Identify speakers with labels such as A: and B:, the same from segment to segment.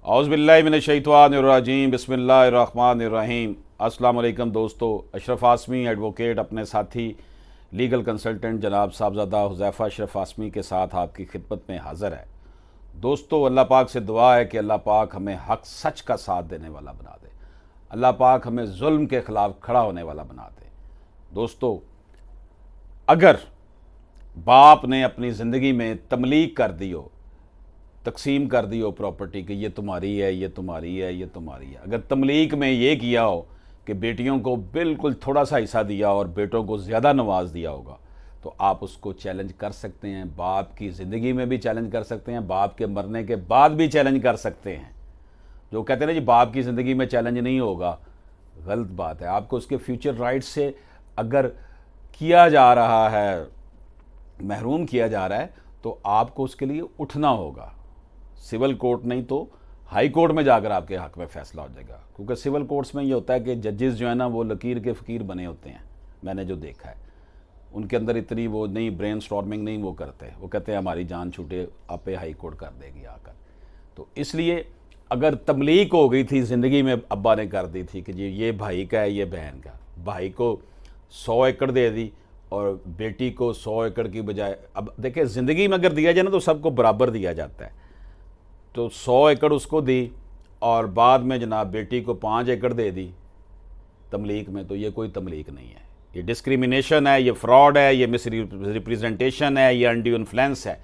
A: اعوذ باللہ من الشیطان الرجیم بسم اللہ الرحمن الرحیم۔ السلام علیکم دوستو، اشرف آسمی ایڈوکیٹ اپنے ساتھی لیگل کنسلٹنٹ جناب صاحبزادہ حذیفہ اشرف آسمی کے ساتھ آپ کی خدمت میں حاضر ہے۔ دوستو، اللہ پاک سے دعا ہے کہ اللہ پاک ہمیں حق سچ کا ساتھ دینے والا بنا دے، اللہ پاک ہمیں ظلم کے خلاف کھڑا ہونے والا بنا دے۔ دوستو، اگر باپ نے اپنی زندگی میں تملیک کر دی ہو، تقسیم کر دی ہو پراپرٹی کہ یہ تمہاری ہے، یہ تمہاری ہے، یہ تمہاری ہے، اگر تملیک میں یہ کیا ہو کہ بیٹیوں کو بالکل تھوڑا سا حصہ دیا اور بیٹوں کو زیادہ نواز دیا ہوگا، تو آپ اس کو چیلنج کر سکتے ہیں، باپ کی زندگی میں بھی چیلنج کر سکتے ہیں، باپ کے مرنے کے بعد بھی چیلنج کر سکتے ہیں۔ جو کہتے ہیں نا جی باپ کی زندگی میں چیلنج نہیں ہوگا، غلط بات ہے۔ آپ کو اس کے فیوچر رائٹ سے اگر کیا جا رہا ہے، محروم کیا جا رہا ہے، تو آپ کو اس کے لیے اٹھنا ہوگا۔ سول کورٹ نہیں تو ہائی کورٹ میں جا کر آپ کے حق میں فیصلہ ہو جائے گا، کیونکہ سول کورٹس میں یہ ہوتا ہے کہ ججز جو ہے نا وہ لکیر کے فقیر بنے ہوتے ہیں۔ میں نے جو دیکھا ہے ان کے اندر اتنی وہ نہیں، برین سٹارمنگ نہیں وہ کرتے، وہ کہتے ہیں ہماری جان چھوٹے آپ پہ ہائی کورٹ کر دے گی آ کر۔ تو اس لیے اگر تملیک ہو گئی تھی زندگی میں، ابا نے کر دی تھی کہ جی یہ بھائی کا ہے، یہ بہن کا، بھائی کو 100 ایکڑ دے دی اور بیٹی کو 100 ایکڑ کی بجائے، اب دیکھیں زندگی میں اگر دیا جائے نا تو سب کو برابر دیا جاتا ہے، تو 100 ایکڑ اس کو دی اور بعد میں جناب بیٹی کو 5 ایکڑ دے دی تملیک میں، تو یہ کوئی تملیک نہیں ہے، یہ ڈسکریمنیشن ہے، یہ فراڈ ہے، یہ مس ریپریزنٹیشن ہے، یہ انڈیو انفلوئنس ہے۔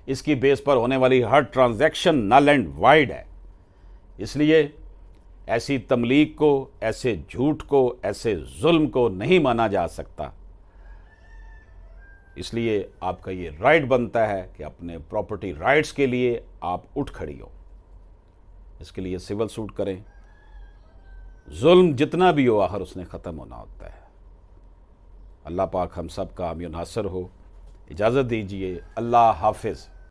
A: اس کی بیس پر ہونے والی ہر ٹرانزیکشن نل اینڈ وائڈ ہے۔ اس لیے ایسی تملیک کو، ایسے جھوٹ کو، ایسے ظلم کو نہیں مانا جا سکتا۔ اس لیے آپ کا یہ رائٹ بنتا ہے کہ اپنے پراپرٹی رائٹس کے لیے آپ اٹھ کھڑی ہو، اس کے لیے سول سوٹ کریں۔ ظلم جتنا بھی ہو آخر اس نے ختم ہونا ہوتا ہے۔ اللہ پاک ہم سب کا حامی و ناصر ہو۔ اجازت دیجیے، اللہ حافظ۔